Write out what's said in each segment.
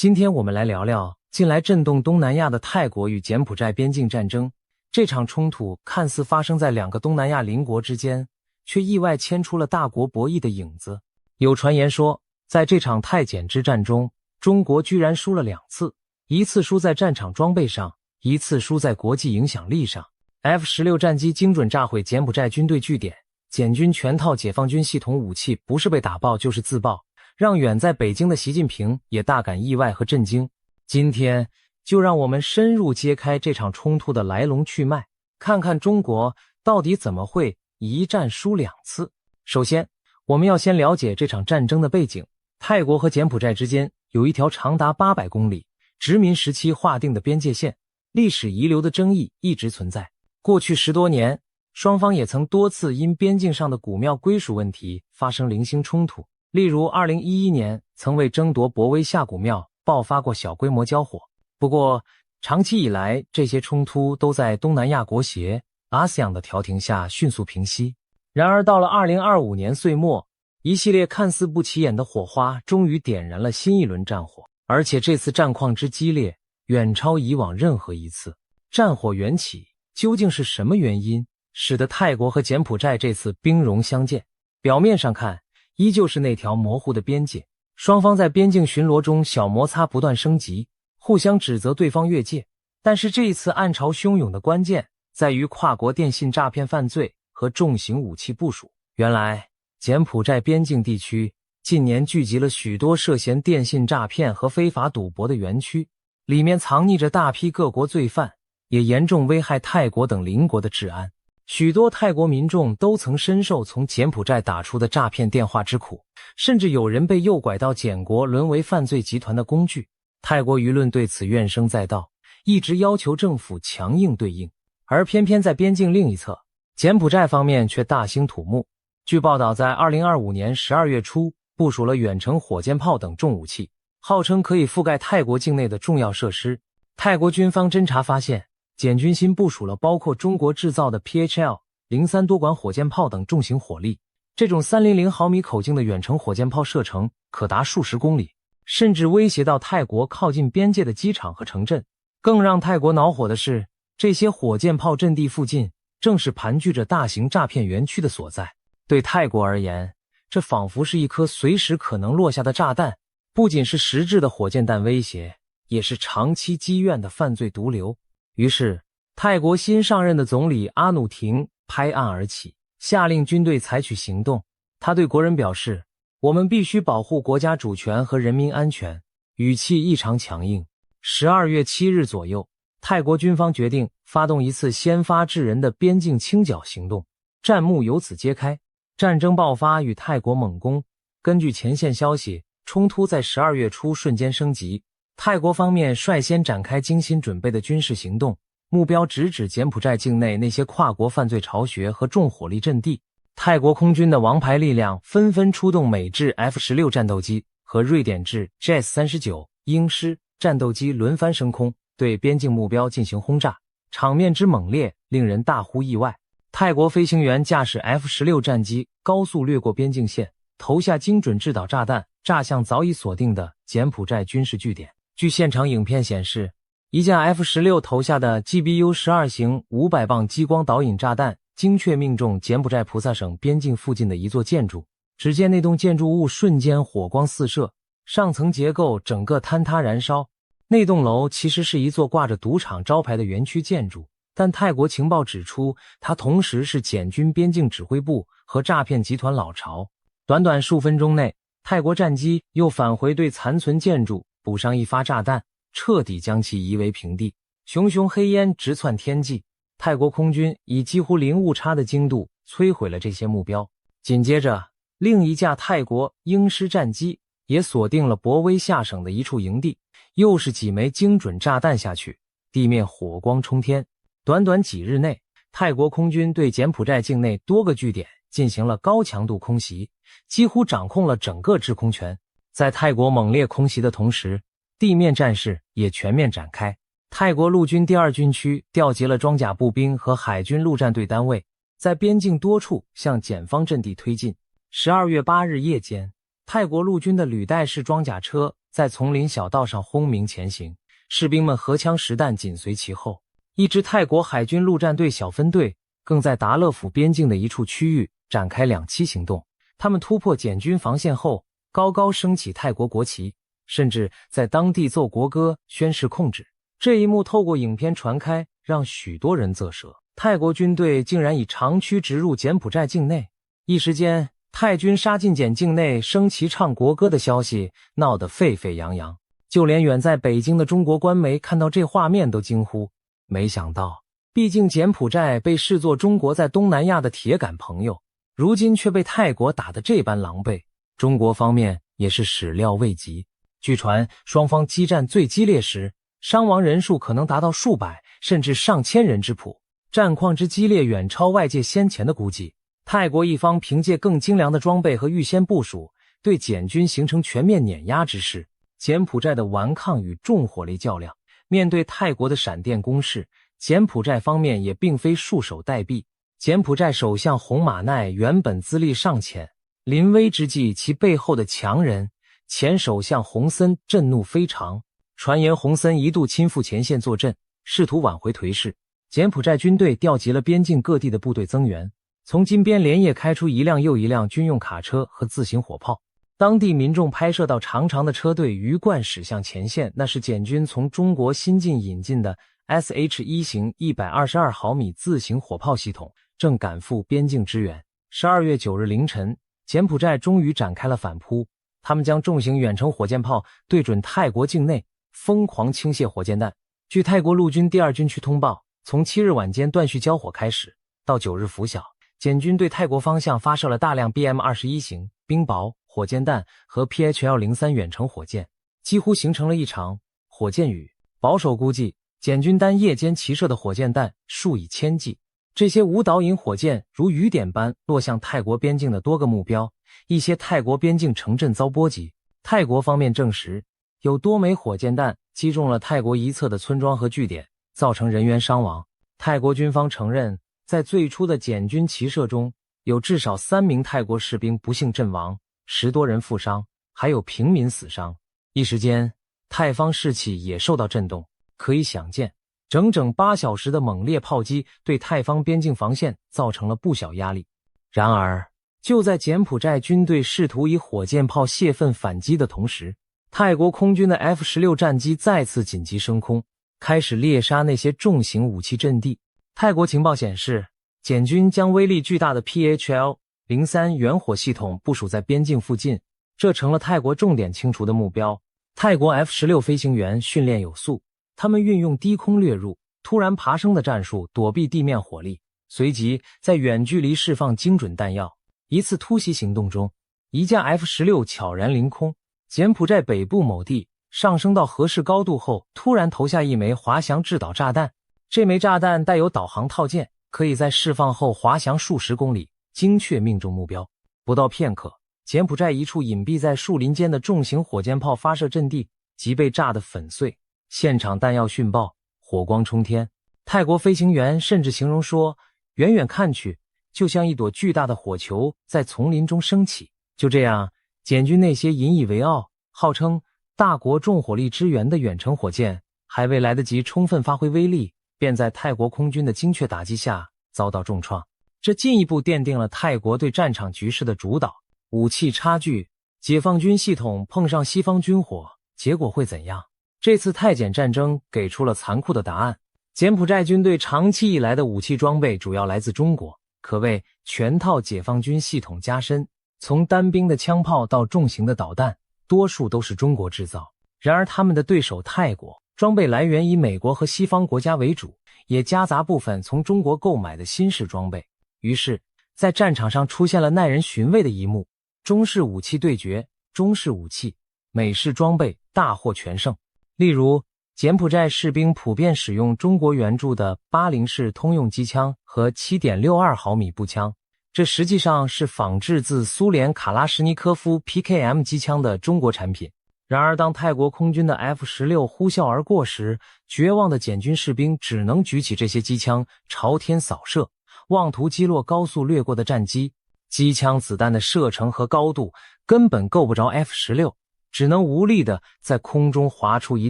今天我们来聊聊近来震动东南亚的泰国与柬埔寨边境战争。这场冲突看似发生在两个东南亚邻国之间，却意外牵出了大国博弈的影子。有传言说，在这场泰柬之战中，中国居然输了2次，一次输在战场装备上，一次输在国际影响力上。F-16战机精准炸毁柬埔寨军队据点，柬军全套解放军系统武器不是被打爆就是自爆，让远在北京的习近平也大感意外和震惊。今天就让我们深入揭开这场冲突的来龙去脉，看看中国到底怎么会一战输2次。首先，我们要先了解这场战争的背景。泰国和柬埔寨之间有一条长达800公里、殖民时期划定的边界线，历史遗留的争议一直存在。过去10多年，双方也曾多次因边境上的古庙归属问题发生零星冲突，例如2011年曾为争夺博威下古庙爆发过小规模交火。不过，长期以来这些冲突都在东南亚国协 ASEAN 的调停下迅速平息。然而到了2025年岁末，一系列看似不起眼的火花终于点燃了新一轮战火，而且这次战况之激烈远超以往任何一次。战火缘起究竟是什么原因使得泰国和柬埔寨这次兵戎相见？表面上看，依旧是那条模糊的边界，双方在边境巡逻中小摩擦不断升级，互相指责对方越界。但是这一次暗潮汹涌的关键在于跨国电信诈骗犯罪和重型武器部署。原来，柬埔寨边境地区近年聚集了许多涉嫌电信诈骗和非法赌博的园区，里面藏匿着大批各国罪犯，也严重危害泰国等邻国的治安。许多泰国民众都曾深受从柬埔寨打出的诈骗电话之苦，甚至有人被诱拐到柬国，沦为犯罪集团的工具。泰国舆论对此怨声载道，一直要求政府强硬对应。而偏偏在边境另一侧，柬埔寨方面却大兴土木。据报道，在2025年12月初部署了远程火箭炮等重武器，号称可以覆盖泰国境内的重要设施。泰国军方侦查发现，柬军新部署了包括中国制造的 PHL-03 多管火箭炮等重型火力。这种300毫米口径的远程火箭炮射程可达数十公里，甚至威胁到泰国靠近边界的机场和城镇。更让泰国恼火的是，这些火箭炮阵地附近正是盘踞着大型诈骗园区的所在。对泰国而言，这仿佛是一颗随时可能落下的炸弹，不仅是实质的火箭弹威胁，也是长期积怨的犯罪毒瘤。于是，泰国新上任的总理阿努廷拍案而起，下令军队采取行动。他对国人表示，我们必须保护国家主权和人民安全，语气异常强硬。12月7日左右，泰国军方决定发动一次先发制人的边境清剿行动，战幕由此揭开。战争爆发与泰国猛攻，根据前线消息，冲突在12月初瞬间升级。泰国方面率先展开精心准备的军事行动，目标直指柬埔寨境内那些跨国犯罪巢穴和重火力阵地。泰国空军的王牌力量纷纷出动美制 F-16战斗机和瑞典制 JAS-39 鹰狮战斗机轮番升空，对边境目标进行轰炸，场面之猛烈令人大呼意外。泰国飞行员驾驶 F-16 战机高速掠过边境线，投下精准制导炸弹，炸向早已锁定的柬埔寨军事据点。据现场影片显示，一架 F-16 投下的 GBU-12 型500磅激光导引炸弹精确命中柬埔寨菩萨省边境附近的一座建筑。只见那栋建筑物瞬间火光四射，上层结构整个坍塌燃烧。那栋楼其实是一座挂着赌场招牌的园区建筑，但泰国情报指出，它同时是柬军边境指挥部和诈骗集团老巢。短短数分钟内，泰国战机又返回对残存建筑补上一发炸弹，彻底将其夷为平地。熊熊黑烟直窜天际，泰国空军以几乎零误差的精度摧毁了这些目标。紧接着，另一架泰国鹰狮战机也锁定了博威下省的一处营地，又是几枚精准炸弹下去，地面火光冲天。短短几日内，泰国空军对柬埔寨境内多个据点进行了高强度空袭，几乎掌控了整个制空权。在泰国猛烈空袭的同时，地面战事也全面展开。泰国陆军第2军区调集了装甲步兵和海军陆战队单位，在边境多处向检方阵地推进。12月8日夜间，泰国陆军的履带式装甲车在丛林小道上轰鸣前行，士兵们荷枪实弹紧随其后。一支泰国海军陆战队小分队更在达勒府边境的一处区域展开2栖行动。他们突破柬军防线后，高高升起泰国国旗，甚至在当地奏国歌宣示控制。这一幕透过影片传开，让许多人啧舌。泰国军队竟然以长驱直入柬埔寨境内，一时间泰军杀进柬境内升旗唱国歌的消息闹得沸沸扬扬，就连远在北京的中国官媒看到这画面都惊呼，没想到毕竟柬埔寨被视作中国在东南亚的铁杆朋友，如今却被泰国打得这般狼狈，中国方面也是始料未及。据传双方激战最激烈时，伤亡人数可能达到数百甚至上千人之谱，战况之激烈远超外界先前的估计。泰国一方凭借更精良的装备和预先部署，对柬军形成全面碾压之势。柬埔寨的顽抗与重火力较量，面对泰国的闪电攻势，柬埔寨方面也并非束手待毙。柬埔寨首相洪马奈原本资历尚浅，临危之际其背后的强人前首相洪森震怒非常，传言洪森一度亲赴前线坐镇，试图挽回颓势。柬埔寨军队调集了边境各地的部队增援，从金边连夜开出一辆又一辆军用卡车和自行火炮。当地民众拍摄到长长的车队鱼贯驶向前线，那是柬军从中国新近引进的 SH-1 型122毫米自行火炮系统，正赶赴边境支援。12月9日凌晨，柬埔寨终于展开了反扑，他们将重型远程火箭炮对准泰国境内，疯狂倾泻火箭弹。据泰国陆军第2军区通报，从7日晚间断续交火开始，到9日拂晓，柬军对泰国方向发射了大量 BM-21 型冰雹火箭弹和 PHL-03 远程火箭，几乎形成了一场火箭雨。保守估计，柬军单夜间齐射的火箭弹数以千计，这些无导引火箭如雨点般落向泰国边境的多个目标，一些泰国边境城镇遭波及。泰国方面证实，有多枚火箭弹击中了泰国一侧的村庄和据点，造成人员伤亡。泰国军方承认，在最初的柬军齐射中，有至少3名泰国士兵不幸阵亡，10多人负伤，还有平民死伤。一时间，泰方士气也受到震动。可以想见，整整8小时的猛烈炮击对泰方边境防线造成了不小压力。然而，就在柬埔寨军队试图以火箭炮泄愤反击的同时，泰国空军的 F-16 战机再次紧急升空，开始猎杀那些重型武器阵地。泰国情报显示，柬军将威力巨大的 PHL-03 远火系统部署在边境附近，这成了泰国重点清除的目标。泰国 F-16 飞行员训练有素，他们运用低空掠入、突然爬升的战术躲避地面火力，随即在远距离释放精准弹药。一次突袭行动中，一架 F-16 悄然凌空，柬埔寨北部某地上升到合适高度后，突然投下一枚滑翔制导炸弹。这枚炸弹带有导航套件，可以在释放后滑翔数十公里，精确命中目标。不到片刻，柬埔寨一处隐蔽在树林间的重型火箭炮发射阵地即被炸得粉碎，现场弹药殉爆，火光冲天。泰国飞行员甚至形容说，远远看去就像一朵巨大的火球在丛林中升起。就这样，柬军那些引以为傲、号称大国重火力支援的远程火箭，还未来得及充分发挥威力，便在泰国空军的精确打击下遭到重创。这进一步奠定了泰国对战场局势的主导。武器差距，解放军系统碰上西方军火，结果会怎样？这次泰柬战争给出了残酷的答案。柬埔寨军队长期以来的武器装备主要来自中国，可谓全套解放军系统加深，从单兵的枪炮到重型的导弹，多数都是中国制造。然而他们的对手泰国，装备来源以美国和西方国家为主，也夹杂部分从中国购买的新式装备。于是，在战场上出现了耐人寻味的一幕：中式武器对决，中式武器、美式装备大获全胜。例如，柬埔寨士兵普遍使用中国援助的80式通用机枪和 7.62 毫米步枪，这实际上是仿制自苏联卡拉什尼科夫 PKM 机枪的中国产品。然而当泰国空军的 F-16 呼啸而过时，绝望的柬军士兵只能举起这些机枪朝天扫射，妄图击落高速掠过的战机。机枪子弹的射程和高度根本够不着 F-16，只能无力地在空中划出一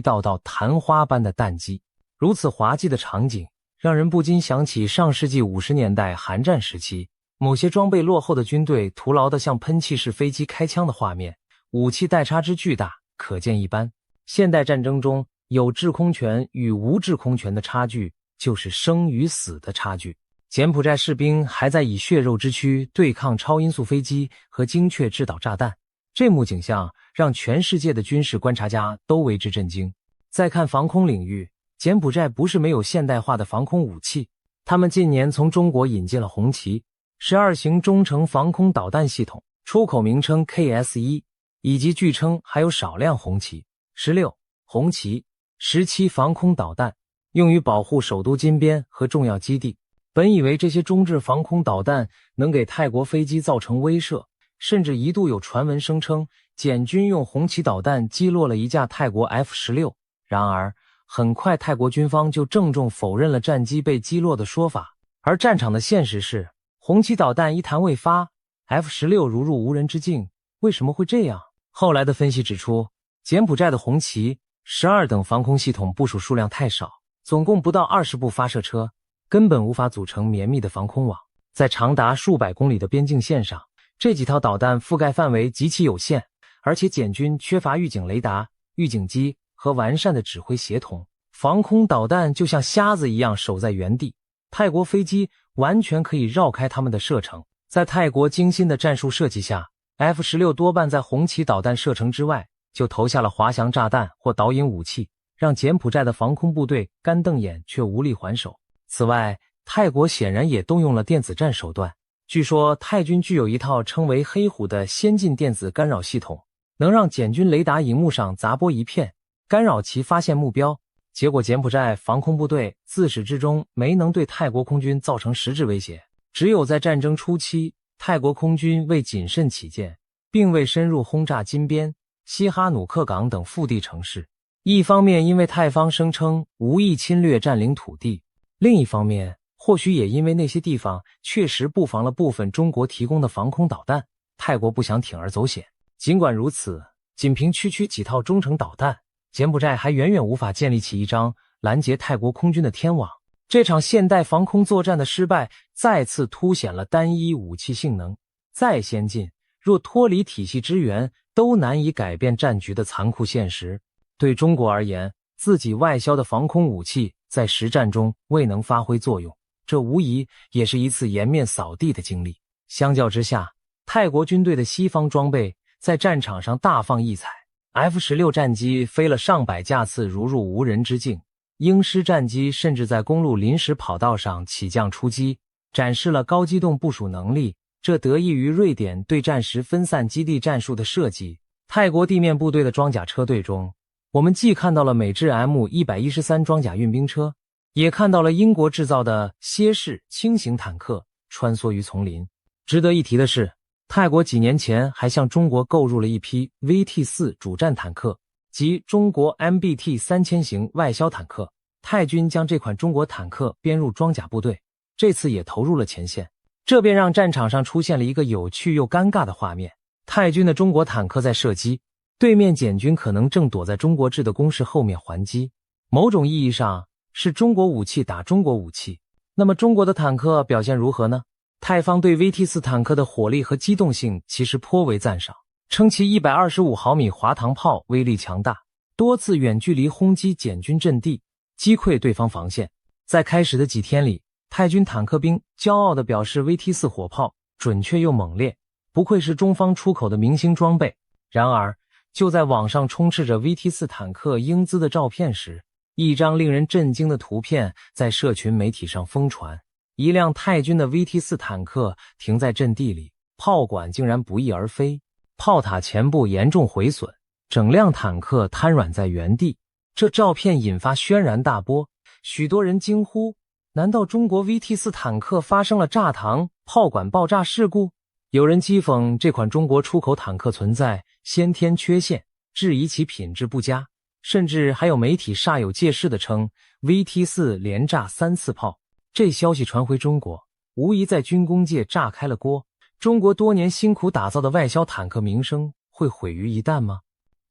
道道弹花般的弹迹。如此滑稽的场景，让人不禁想起上世纪50年代韩战时期，某些装备落后的军队徒劳地向喷气式飞机开枪的画面，武器代差之巨大，可见一斑。现代战争中有制空权与无制空权的差距，就是生与死的差距。柬埔寨士兵还在以血肉之躯对抗超音速飞机和精确制导炸弹，这幕景象让全世界的军事观察家都为之震惊。再看防空领域，柬埔寨不是没有现代化的防空武器，他们近年从中国引进了红旗12型中程防空导弹系统，出口名称 KS-1， 以及据称还有少量红旗16、红旗17防空导弹，用于保护首都金边和重要基地。本以为这些中制防空导弹能给泰国飞机造成威慑，甚至一度有传闻声称柬军用红旗导弹击落了一架泰国 F-16， 然而很快泰国军方就郑重否认了战机被击落的说法，而战场的现实是红旗导弹一弹未发， F-16 如入无人之境。为什么会这样？后来的分析指出，柬埔寨的红旗12等防空系统部署数量太少，总共不到20部发射车，根本无法组成绵密的防空网。在长达数百公里的边境线上，这几套导弹覆盖范围极其有限，而且柬军缺乏预警雷达、预警机和完善的指挥协同，防空导弹就像瞎子一样守在原地，泰国飞机完全可以绕开他们的射程。在泰国精心的战术设计下， F-16 多半在红旗导弹射程之外就投下了滑翔炸弹或导引武器，让柬埔寨的防空部队干瞪眼却无力还手。此外，泰国显然也动用了电子战手段，据说泰军具有一套称为黑虎的先进电子干扰系统，能让柬军雷达荧幕上杂波一片，干扰其发现目标。结果柬埔寨防空部队自始至终没能对泰国空军造成实质威胁，只有在战争初期，泰国空军为谨慎起见，并未深入轰炸金边、西哈努克港等腹地城市。一方面因为泰方声称无意侵略占领土地，另一方面或许也因为那些地方确实布防了部分中国提供的防空导弹，泰国不想铤而走险。尽管如此，仅凭区几套中程导弹，柬埔寨还远远无法建立起一张拦截泰国空军的天网。这场现代防空作战的失败再次凸显了单一武器性能再先进，若脱离体系支援，都难以改变战局的残酷现实。对中国而言，自己外销的防空武器在实战中未能发挥作用，这无疑也是一次颜面扫地的经历。相较之下，泰国军队的西方装备在战场上大放异彩， F-16 战机飞了上百架次如入无人之境，鹰狮战机甚至在公路临时跑道上起降出击，展示了高机动部署能力，这得益于瑞典对战时分散基地战术的设计。泰国地面部队的装甲车队中，我们既看到了美制 M113 装甲运兵车，也看到了英国制造的蝎式轻型坦克穿梭于丛林。值得一提的是，泰国几年前还向中国购入了一批 VT-4 主战坦克及中国 MBT-3000 型外销坦克，泰军将这款中国坦克编入装甲部队，这次也投入了前线。这便让战场上出现了一个有趣又尴尬的画面，泰军的中国坦克在射击，对面柬军可能正躲在中国制的工事后面还击，某种意义上是中国武器打中国武器。那么中国的坦克表现如何呢？泰方对 VT-4 坦克的火力和机动性其实颇为赞赏，称其125毫米滑膛炮威力强大，多次远距离轰击柬军阵地，击溃对方防线。在开始的几天里，泰军坦克兵骄傲地表示 VT-4 火炮准确又猛烈，不愧是中方出口的明星装备。然而就在网上充斥着 VT-4 坦克英姿的照片时，一张令人震惊的图片在社群媒体上疯传。一辆泰军的 VT-4 坦克停在阵地里，炮管竟然不翼而飞，炮塔前部严重毁损，整辆坦克瘫软在原地。这照片引发轩然大波，许多人惊呼：难道中国 VT-4 坦克发生了炸膛、炮管爆炸事故？有人讥讽这款中国出口坦克存在先天缺陷，质疑其品质不佳，甚至还有媒体煞有介事地称 VT-4 连炸3次炮。这消息传回中国，无疑在军工界炸开了锅。中国多年辛苦打造的外销坦克名声会毁于一旦吗？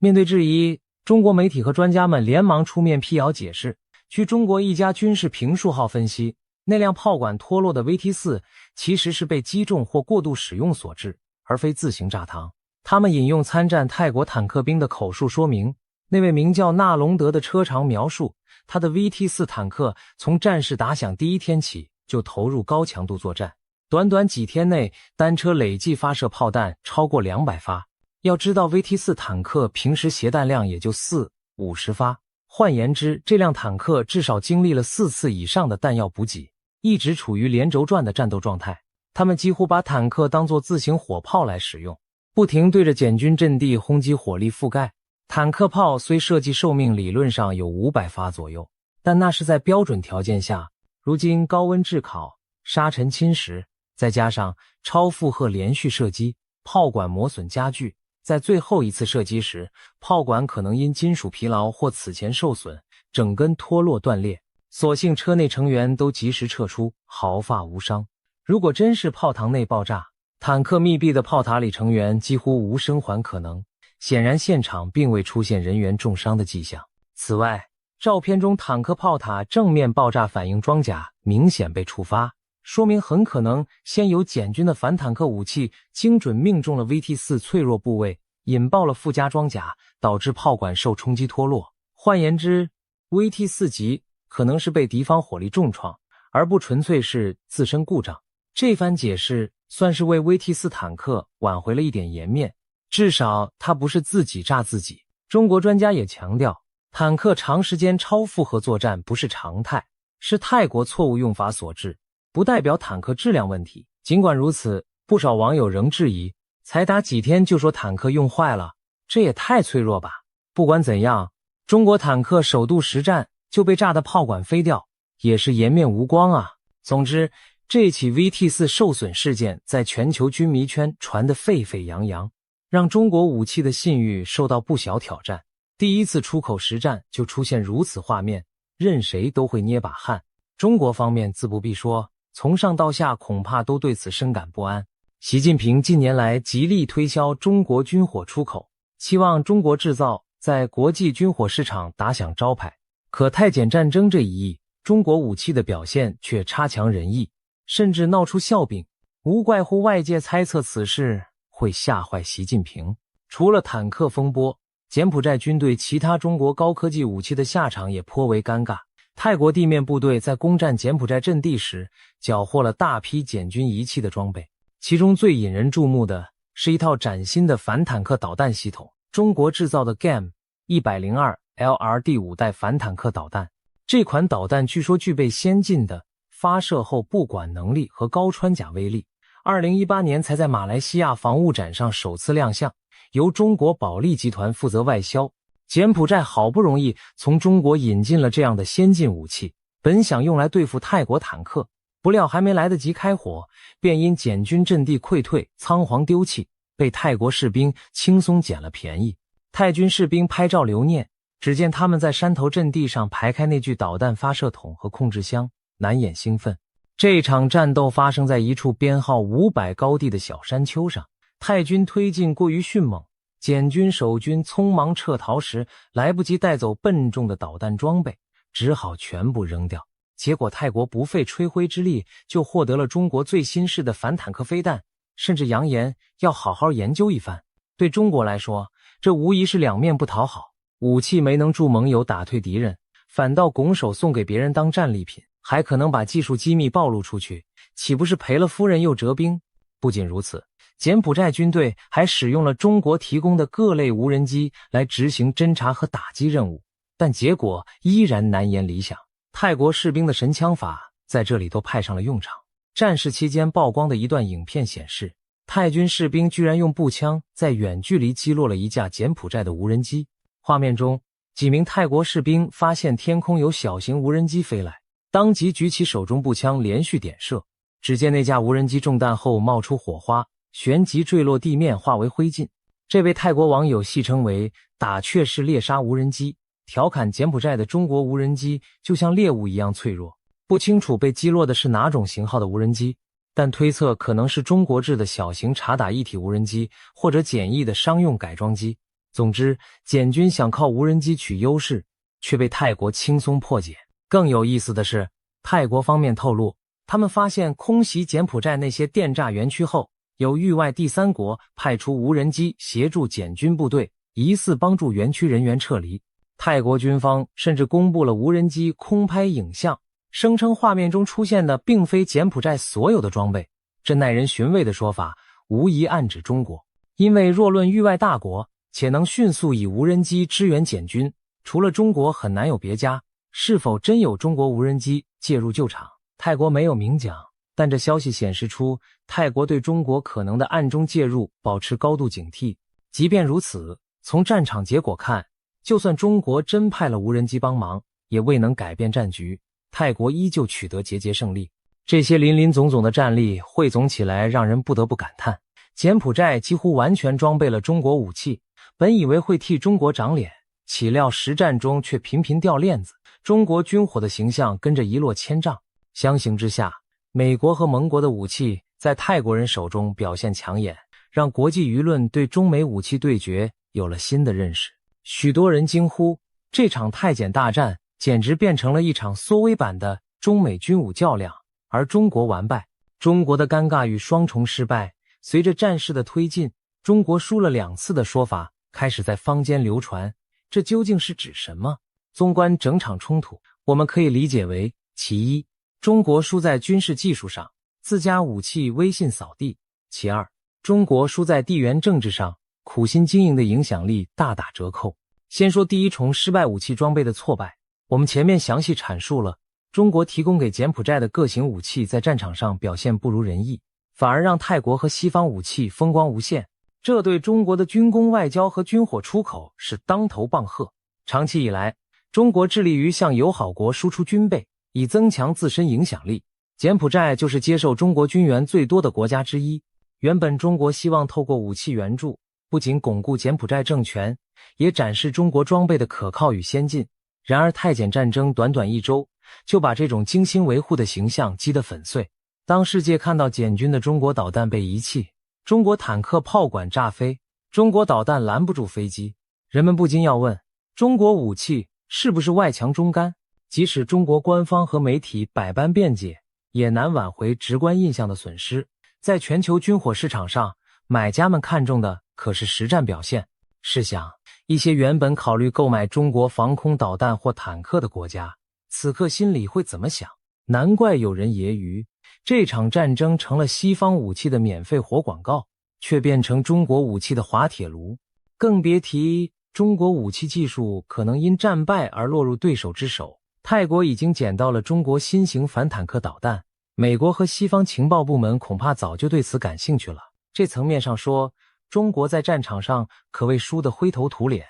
面对质疑，中国媒体和专家们连忙出面辟谣解释。据中国一家军事评述号分析，那辆炮管脱落的 VT4 其实是被击中或过度使用所致，而非自行炸膛。他们引用参战泰国坦克兵的口述说明，那位名叫纳隆德的车长描述，他的 VT4 坦克从战事打响第一天起就投入高强度作战，短短几天内单车累计发射炮弹超过200发。要知道 VT4 坦克平时携弹量也就40-50发，换言之，这辆坦克至少经历了4次以上的弹药补给，一直处于连轴转的战斗状态。他们几乎把坦克当作自行火炮来使用，不停对着简军阵地轰击，火力覆盖。坦克炮虽设计寿命理论上有500发左右，但那是在标准条件下。如今高温炙烤、沙尘侵蚀，再加上超负荷连续射击，炮管磨损加剧。在最后一次射击时，炮管可能因金属疲劳或此前受损，整根脱落断裂。所幸车内成员都及时撤出，毫发无伤。如果真是炮膛内爆炸，坦克密闭的炮塔里成员几乎无生还可能。显然现场并未出现人员重伤的迹象。此外，照片中坦克炮塔正面爆炸反应装甲明显被触发，说明很可能先有简军的反坦克武器精准命中了 VT4 脆弱部位，引爆了附加装甲，导致炮管受冲击脱落。换言之， VT4 级可能是被敌方火力重创，而不纯粹是自身故障。这番解释算是为 VT4 坦克挽回了一点颜面，至少它不是自己炸自己。中国专家也强调，坦克长时间超负荷作战不是常态，是泰国错误用法所致，不代表坦克质量问题。尽管如此，不少网友仍质疑，才打几天就说坦克用坏了，这也太脆弱吧。不管怎样，中国坦克首度实战就被炸得炮管飞掉，也是颜面无光啊。总之，这起 VT4 受损事件在全球军迷圈传得沸沸扬扬，让中国武器的信誉受到不小挑战。第一次出口实战就出现如此画面，任谁都会捏把汗。中国方面自不必说，从上到下恐怕都对此深感不安。习近平近年来极力推销中国军火出口，期望中国制造在国际军火市场打响招牌。可太检战争这一役，中国武器的表现却差强人意，甚至闹出笑柄，无怪乎外界猜测此事会吓坏习近平。除了坦克风波，柬埔寨军队其他中国高科技武器的下场也颇为尴尬。泰国地面部队在攻占柬埔寨阵地时，缴获了大批柬军遗弃的装备，其中最引人注目的是一套崭新的反坦克导弹系统，中国制造的 GAM-102 LR 第5代反坦克导弹。这款导弹据说具备先进的发射后不管能力和高穿甲威力，2018年才在马来西亚防务展上首次亮相，由中国保利集团负责外销。柬埔寨好不容易从中国引进了这样的先进武器，本想用来对付泰国坦克，不料还没来得及开火，便因柬军阵地溃退仓皇丢弃，被泰国士兵轻松捡了便宜。泰军士兵拍照留念，只见他们在山头阵地上排开那具导弹发射筒和控制箱，难掩兴奋。这场战斗发生在一处编号500高地的小山丘上，泰军推进过于迅猛，柬军守军匆忙撤逃时来不及带走笨重的导弹装备，只好全部扔掉。结果泰国不费吹灰之力就获得了中国最新式的反坦克飞弹，甚至扬言要好好研究一番。对中国来说，这无疑是两面不讨好，武器没能助盟友打退敌人，反倒拱手送给别人当战利品，还可能把技术机密暴露出去，岂不是赔了夫人又折兵？不仅如此，柬埔寨军队还使用了中国提供的各类无人机来执行侦察和打击任务，但结果依然难言理想。泰国士兵的神枪法在这里都派上了用场。战事期间曝光的一段影片显示，泰军士兵居然用步枪在远距离击落了一架柬埔寨的无人机。画面中，几名泰国士兵发现天空有小型无人机飞来，当即举起手中步枪连续点射，只见那架无人机中弹后冒出火花，旋即坠落地面，化为灰烬。这被泰国网友戏称为打雀式猎杀无人机，调侃柬埔寨的中国无人机就像猎物一样脆弱。不清楚被击落的是哪种型号的无人机，但推测可能是中国制的小型察打一体无人机，或者简易的商用改装机。总之，柬军想靠无人机取优势，却被泰国轻松破解。更有意思的是，泰国方面透露，他们发现空袭柬埔寨那些电诈园区后，有域外第三国派出无人机协助柬军部队，疑似帮助园区人员撤离。泰国军方甚至公布了无人机空拍影像，声称画面中出现的并非柬埔寨所有的装备。这耐人寻味的说法无疑暗指中国，因为若论域外大国，且能迅速以无人机支援柬军，除了中国很难有别家。是否真有中国无人机介入救场，泰国没有明讲，但这消息显示出泰国对中国可能的暗中介入保持高度警惕。即便如此，从战场结果看，就算中国真派了无人机帮忙，也未能改变战局，泰国依旧取得节节胜利。这些林林总总的战例汇总起来，让人不得不感叹，柬埔寨几乎完全装备了中国武器，本以为会替中国长脸，岂料实战中却频频掉链子，中国军火的形象跟着一落千丈。相形之下，美国和盟国的武器在泰国人手中表现抢眼，让国际舆论对中美武器对决有了新的认识。许多人惊呼，这场泰柬大战简直变成了一场缩微版的中美军武较量，而中国完败。中国的尴尬与双重失败，随着战事的推进，中国输了2次的说法开始在坊间流传，这究竟是指什么？纵观整场冲突，我们可以理解为：其一，中国输在军事技术上，自家武器威信扫地；其二，中国输在地缘政治上，苦心经营的影响力大打折扣。先说第一重失败武器装备的挫败，我们前面详细阐述了，中国提供给柬埔寨的各型武器在战场上表现不如人意，反而让泰国和西方武器风光无限，这对中国的军工外交和军火出口是当头棒喝。长期以来，中国致力于向友好国输出军备，以增强自身影响力。柬埔寨就是接受中国军援最多的国家之一。原本中国希望透过武器援助，不仅巩固柬埔寨政权，也展示中国装备的可靠与先进。然而泰柬战争短短1周，就把这种精心维护的形象击得粉碎。当世界看到柬军的中国导弹被遗弃，中国坦克炮管炸飞，中国导弹拦不住飞机，人们不禁要问，中国武器是不是外强中干？即使中国官方和媒体百般辩解，也难挽回直观印象的损失。在全球军火市场上，买家们看重的可是实战表现。试想，一些原本考虑购买中国防空导弹或坦克的国家，此刻心里会怎么想？难怪有人揶揄，这场战争成了西方武器的免费活广告，却变成中国武器的滑铁卢。更别提中国武器技术可能因战败而落入对手之手。泰国已经捡到了中国新型反坦克导弹，美国和西方情报部门恐怕早就对此感兴趣了。这层面上说，中国在战场上可谓输得灰头土脸。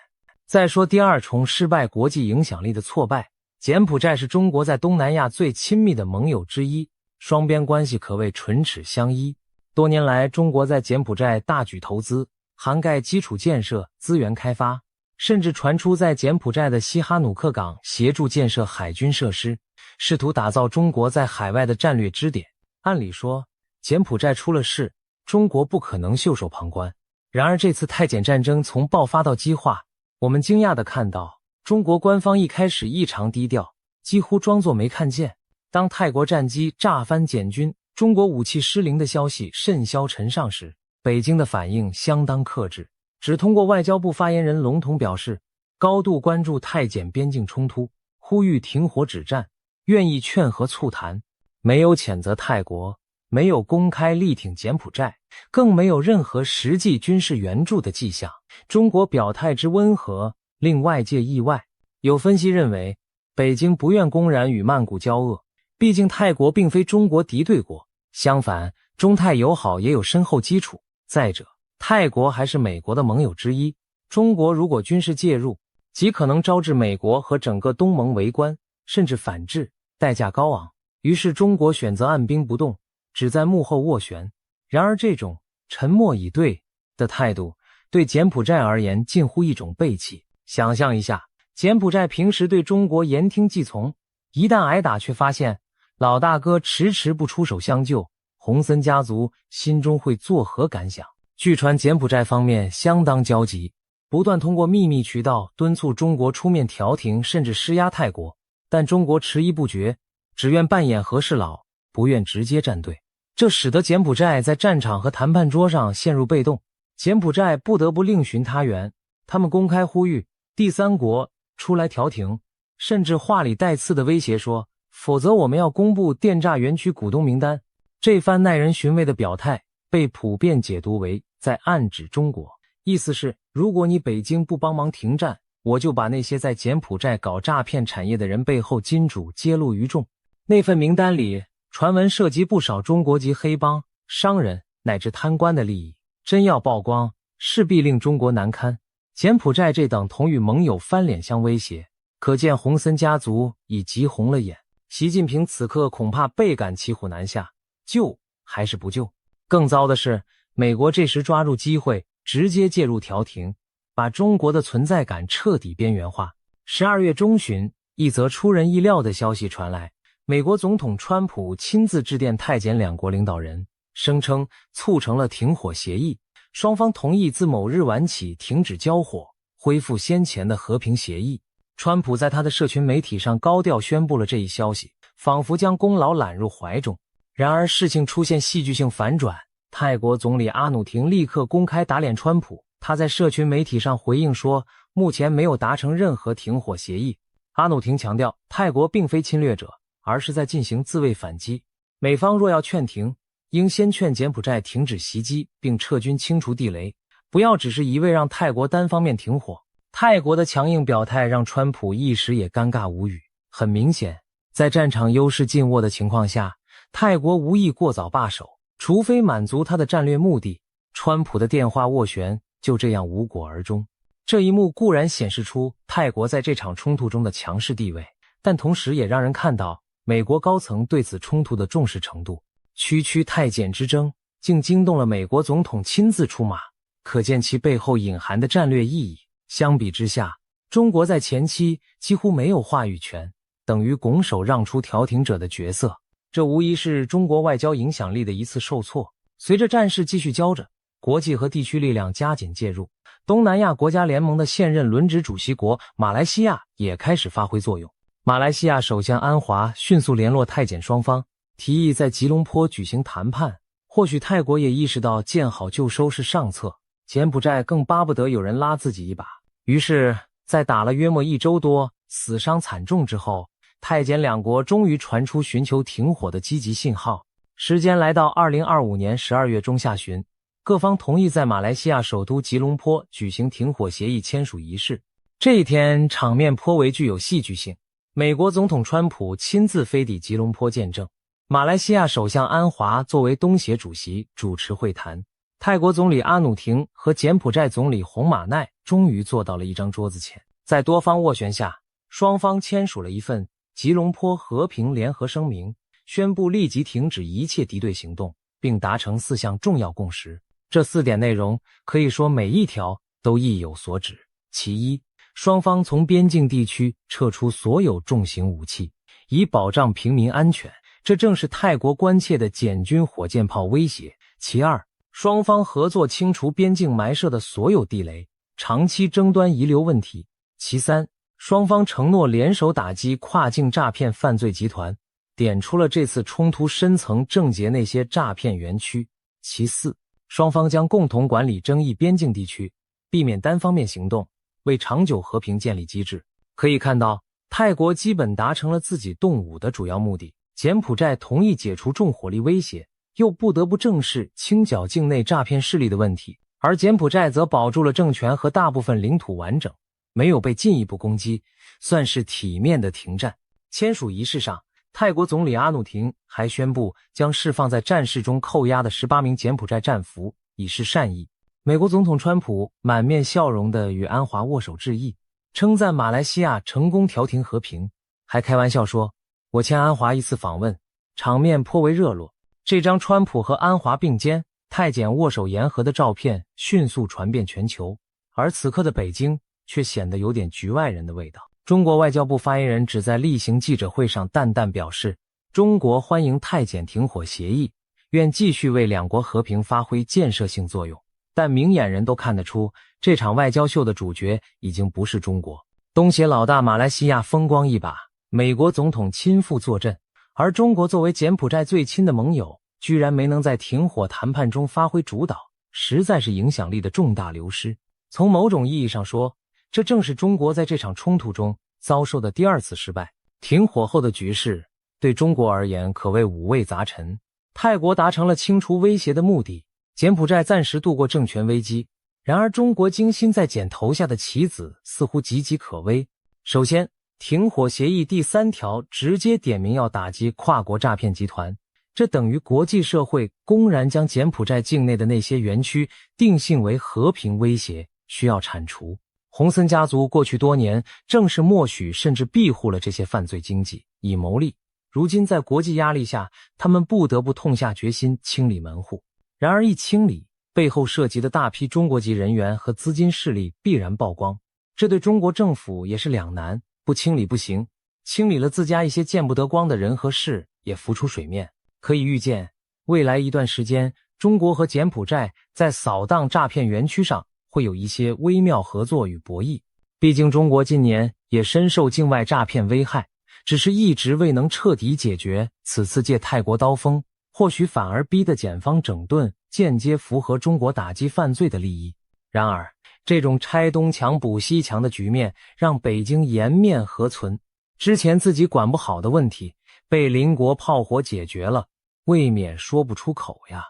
再说第二重失败国际影响力的挫败，柬埔寨是中国在东南亚最亲密的盟友之一，双边关系可谓唇齿相依。多年来，中国在柬埔寨大举投资，涵盖基础建设、资源开发，甚至传出在柬埔寨的西哈努克港协助建设海军设施，试图打造中国在海外的战略支点。按理说，柬埔寨出了事，中国不可能袖手旁观。然而这次泰柬战争从爆发到激化，我们惊讶地看到，中国官方一开始异常低调，几乎装作没看见。当泰国战机炸翻柬军，中国武器失灵的消息甚嚣尘上时，北京的反应相当克制，只通过外交部发言人笼统表示，高度关注泰柬边境冲突，呼吁停火止战，愿意劝和促谈，没有谴责泰国，没有公开力挺柬埔寨，更没有任何实际军事援助的迹象。中国表态之温和，令外界意外。有分析认为，北京不愿公然与曼谷交恶，毕竟泰国并非中国敌对国，相反，中泰友好也有深厚基础。再者，泰国还是美国的盟友之一，中国如果军事介入，极可能招致美国和整个东盟围观，甚至反制，代价高昂。于是中国选择按兵不动，只在幕后斡旋。然而这种沉默以对的态度，对柬埔寨而言近乎一种背弃。想象一下，柬埔寨平时对中国言听计从，一旦挨打却发现老大哥迟迟不出手相救，洪森家族心中会作何感想？据传柬埔寨方面相当焦急，不断通过秘密渠道敦促中国出面调停，甚至施压泰国，但中国迟疑不决，只愿扮演和事佬，不愿直接站队。这使得柬埔寨在战场和谈判桌上陷入被动，柬埔寨不得不另寻他源。他们公开呼吁第三国出来调停，甚至话里带刺的威胁说，否则我们要公布电诈园区股东名单。这番耐人寻味的表态被普遍解读为在暗指中国，意思是如果你北京不帮忙停战，我就把那些在柬埔寨搞诈骗产业的人背后金主揭露于众。那份名单里传闻涉及不少中国籍黑帮、商人乃至贪官的利益，真要曝光，势必令中国难堪。柬埔寨这等同与盟友翻脸相威胁，可见洪森家族已急红了眼。习近平此刻恐怕倍感骑虎难下，救还是不救？更糟的是，美国这时抓住机会，直接介入调停，把中国的存在感彻底边缘化。12月中旬，一则出人意料的消息传来，美国总统川普亲自致电泰柬两国领导人，声称促成了停火协议，双方同意自某日晚起停止交火，恢复先前的和平协议。川普在他的社群媒体上高调宣布了这一消息，仿佛将功劳揽入怀中。然而事情出现戏剧性反转，泰国总理阿努廷立刻公开打脸川普。他在社群媒体上回应说，目前没有达成任何停火协议。阿努廷强调，泰国并非侵略者，而是在进行自卫反击。美方若要劝停，应先劝柬埔寨停止袭击，并撤军清除地雷，不要只是一味让泰国单方面停火。泰国的强硬表态让川普一时也尴尬无语。很明显，在战场优势尽握的情况下，泰国无意过早罢手，除非满足他的战略目的。川普的电话斡旋就这样无果而终。这一幕固然显示出泰国在这场冲突中的强势地位，但同时也让人看到美国高层对此冲突的重视程度。区区泰柬之争竟惊动了美国总统亲自出马，可见其背后隐含的战略意义。相比之下，中国在前期几乎没有话语权，等于拱手让出调停者的角色，这无疑是中国外交影响力的一次受挫。随着战事继续胶着，国际和地区力量加紧介入，东南亚国家联盟的现任轮值主席国马来西亚也开始发挥作用。马来西亚首相安华迅速联络泰柬双方，提议在吉隆坡举行谈判。或许泰国也意识到见好就收是上策，柬埔寨更巴不得有人拉自己一把。于是在打了约莫1周多，死伤惨重之后，泰柬两国终于传出寻求停火的积极信号。时间来到2025年12月中下旬，各方同意在马来西亚首都吉隆坡举行停火协议签署仪式。这一天场面颇为具有戏剧性，美国总统川普亲自飞抵吉隆坡见证，马来西亚首相安华作为东协主席主持会谈，泰国总理阿努廷和柬埔寨总理洪马奈终于坐到了一张桌子前。在多方斡旋下，双方签署了一份吉隆坡和平联合声明，宣布立即停止一切敌对行动，并达成4项重要共识。这4点内容可以说每一条都意有所指。其一，双方从边境地区撤出所有重型武器，以保障平民安全，这正是泰国关切的柬军火箭炮威胁。其二，双方合作清除边境埋设的所有地雷，长期争端遗留问题。其三，双方承诺联手打击跨境诈骗犯罪集团，点出了这次冲突深层症结那些诈骗园区。其四，双方将共同管理争议边境地区，避免单方面行动，为长久和平建立机制。可以看到，泰国基本达成了自己动武的主要目的，柬埔寨同意解除重火力威胁，又不得不正视清剿境内诈骗势力的问题，而柬埔寨则保住了政权和大部分领土完整，没有被进一步攻击，算是体面的停战。签署仪式上，泰国总理阿努廷还宣布将释放在战事中扣押的18名柬埔寨战俘，以示善意。美国总统川普满面笑容地与安华握手致意，称赞马来西亚成功调停和平，还开玩笑说，我欠安华一次访问，场面颇为热络。这张川普和安华并肩泰柬握手言和的照片迅速传遍全球，而此刻的北京却显得有点局外人的味道。中国外交部发言人只在例行记者会上淡淡表示，中国欢迎泰柬停火协议，愿继续为两国和平发挥建设性作用。但明眼人都看得出，这场外交秀的主角已经不是中国。东协老大马来西亚风光一把，美国总统亲赴坐镇，而中国作为柬埔寨最亲的盟友，居然没能在停火谈判中发挥主导，实在是影响力的重大流失。从某种意义上说，这正是中国在这场冲突中遭受的第二次失败。停火后的局势对中国而言可谓五味杂陈。泰国达成了清除威胁的目的，柬埔寨暂时度过政权危机。然而中国精心在柬投下的棋子似乎岌岌可危。首先，停火协议第3条直接点明要打击跨国诈骗集团，这等于国际社会公然将柬埔寨境内的那些园区定性为和平威胁，需要铲除。洪森家族过去多年正是默许甚至庇护了这些犯罪经济，以牟利。如今在国际压力下，他们不得不痛下决心清理门户。然而一清理，背后涉及的大批中国籍人员和资金势力必然曝光，这对中国政府也是两难，不清理不行，清理了自家一些见不得光的人和事也浮出水面。可以预见，未来一段时间，中国和柬埔寨在扫荡诈骗园区上会有一些微妙合作与博弈。毕竟中国近年也深受境外诈骗危害，只是一直未能彻底解决，此次借泰国刀锋，或许反而逼得检方整顿，间接符合中国打击犯罪的利益。然而，这种拆东墙补西墙的局面让北京颜面何存？之前自己管不好的问题，被邻国炮火解决了，未免说不出口呀。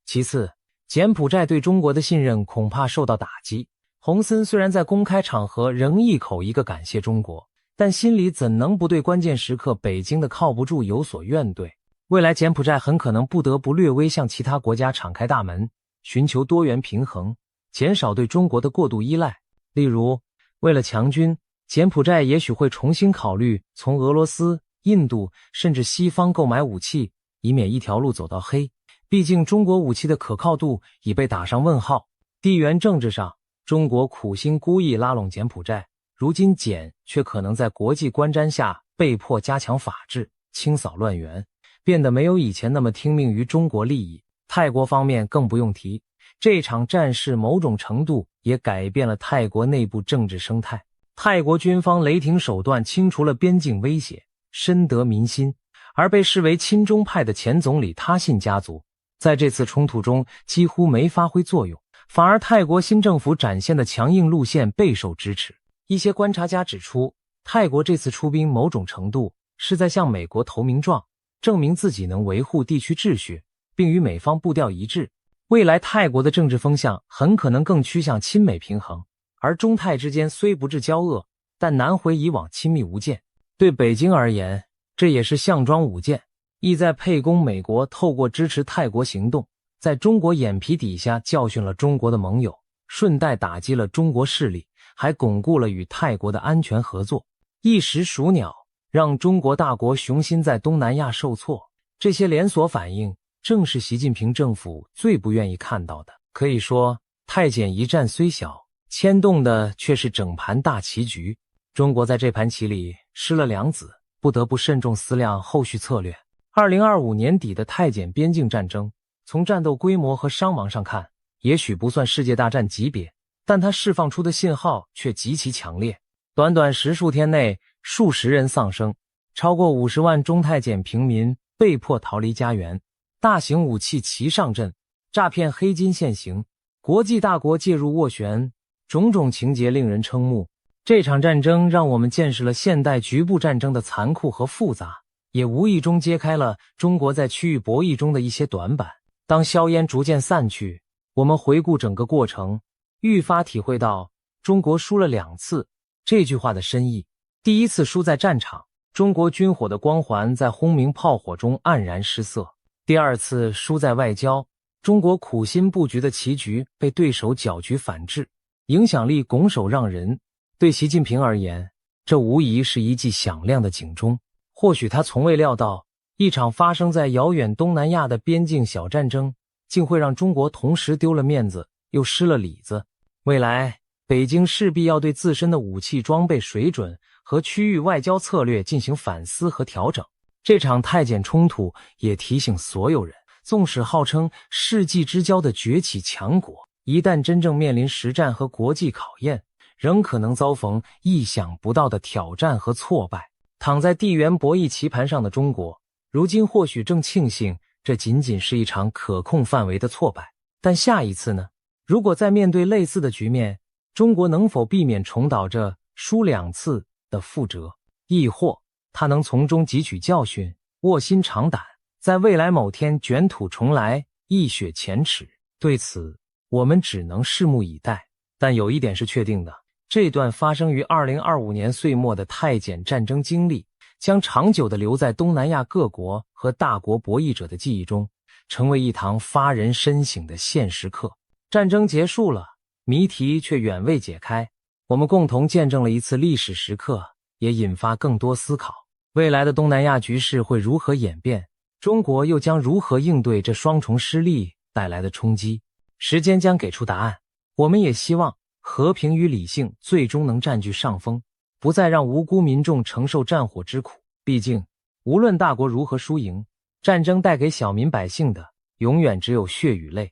其次，柬埔寨对中国的信任恐怕受到打击。洪森虽然在公开场合仍一口一个感谢中国，但心里怎能不对关键时刻北京的靠不住有所怨怼？未来柬埔寨很可能不得不略微向其他国家敞开大门，寻求多元平衡，减少对中国的过度依赖。例如，为了强军，柬埔寨也许会重新考虑从俄罗斯、印度甚至西方购买武器，以免一条路走到黑。毕竟中国武器的可靠度已被打上问号。地缘政治上，中国苦心孤诣拉拢柬埔寨，如今柬却可能在国际观瞻下被迫加强法治，清扫乱源，变得没有以前那么听命于中国利益。泰国方面更不用提，这场战事某种程度也改变了泰国内部政治生态。泰国军方雷霆手段清除了边境威胁，深得民心，而被视为亲中派的前总理他信家族在这次冲突中几乎没发挥作用，反而泰国新政府展现的强硬路线备受支持。一些观察家指出，泰国这次出兵某种程度是在向美国投名状，证明自己能维护地区秩序，并与美方步调一致。未来泰国的政治风向很可能更趋向亲美平衡，而中泰之间虽不至交恶，但难回以往亲密无间。对北京而言，这也是项庄舞剑，意在沛公美国透过支持泰国行动，在中国眼皮底下教训了中国的盟友，顺带打击了中国势力，还巩固了与泰国的安全合作。一时鼠鸟，让中国大国雄心在东南亚受挫，这些连锁反应正是习近平政府最不愿意看到的。可以说，泰柬一战虽小，牵动的却是整盘大棋局。中国在这盘棋里失了两子，不得不慎重思量后续策略。2025年底的泰柬边境战争，从战斗规模和伤亡上看，也许不算世界大战级别，但它释放出的信号却极其强烈。短短10数天内，数十人丧生，超过50万中泰柬平民被迫逃离家园，大型武器齐上阵，诈骗黑金现行，国际大国介入斡旋，种种情节令人瞠目。这场战争让我们见识了现代局部战争的残酷和复杂，也无意中揭开了中国在区域博弈中的一些短板。当硝烟逐渐散去，我们回顾整个过程，愈发体会到中国输了2次这句话的深意。第一次输在战场，中国军火的光环在轰鸣炮火中黯然失色；第二次输在外交，中国苦心布局的棋局被对手搅局反制，影响力拱手让人。对习近平而言，这无疑是一记响亮的警钟。或许他从未料到，一场发生在遥远东南亚的边境小战争，竟会让中国同时丢了面子，又失了里子。未来，北京势必要对自身的武器装备水准和区域外交策略进行反思和调整。这场泰柬冲突也提醒所有人，纵使号称世纪之交的崛起强国，一旦真正面临实战和国际考验，仍可能遭逢意想不到的挑战和挫败。躺在地缘博弈棋盘上的中国，如今或许正庆幸这仅仅是一场可控范围的挫败。但下一次呢？如果再面对类似的局面，中国能否避免重蹈这输2次的覆辙？亦或他能从中汲取教训，卧薪尝胆，在未来某天卷土重来，一雪前耻？对此，我们只能拭目以待。但有一点是确定的，这段发生于2025年岁末的太检战争经历，将长久地留在东南亚各国和大国博弈者的记忆中，成为一堂发人深省的现实课。战争结束了，谜题却远未解开，我们共同见证了一次历史时刻，也引发更多思考。未来的东南亚局势会如何演变？中国又将如何应对这双重失利带来的冲击？时间将给出答案。我们也希望和平与理性最终能占据上风，不再让无辜民众承受战火之苦。毕竟，无论大国如何输赢，战争带给小民百姓的永远只有血与泪。